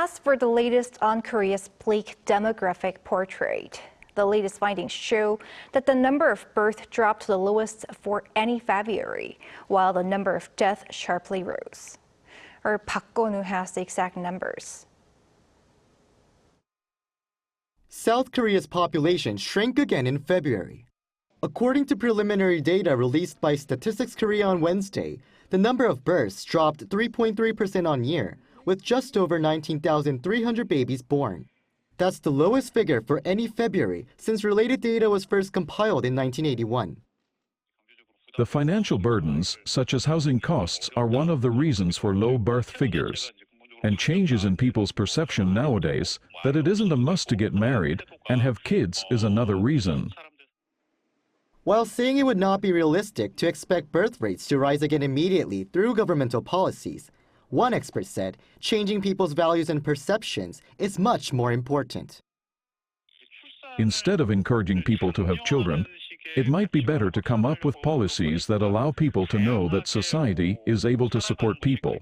As for the latest on Korea's bleak demographic portrait, the latest findings show that the number of births dropped to the lowest for any February, while the number of deaths sharply rose. Our Park Kun-woo has the exact numbers. South Korea's population shrank again in February. According to preliminary data released by Statistics Korea on Wednesday, the number of births dropped 3.3% on year, with just over 19,300 babies born. That's the lowest figure for any February since related data was first compiled in 1981. The financial burdens, such as housing costs, are one of the reasons for low birth figures. And changes in people's perception nowadays that it isn't a must to get married and have kids is another reason. While saying it would not be realistic to expect birth rates to rise again immediately through governmental policies, one expert said changing people's values and perceptions is much more important. Instead of encouraging people to have children, it might be better to come up with policies that allow people to know that society is able to support people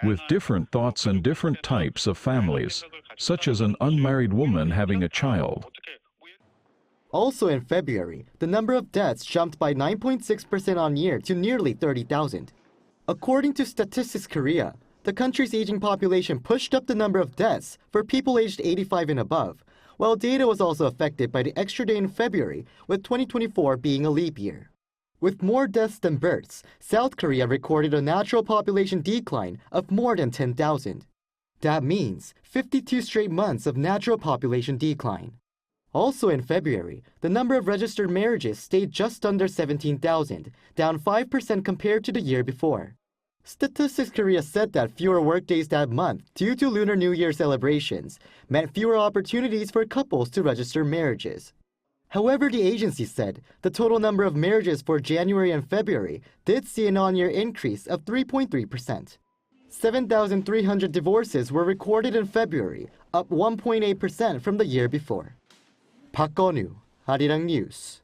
with different thoughts and different types of families, such as an unmarried woman having a child. Also in February, the number of deaths jumped by 9.6% on year to nearly 30,000. According to Statistics Korea, the country's aging population pushed up the number of deaths for people aged 85 and above, while data was also affected by the extra day in February, with 2024 being a leap year. With more deaths than births, South Korea recorded a natural population decline of more than 10,000. That means 52 straight months of natural population decline. Also in February, the number of registered marriages stayed just under 17,000, down 5% compared to the year before. Statistics Korea said that fewer workdays that month due to Lunar New Year celebrations meant fewer opportunities for couples to register marriages. However, the agency said the total number of marriages for January and February did see an on-year increase of 3.3%. 7,300 divorces were recorded in February, up 1.8% from the year before. Park Kun-woo, Arirang News.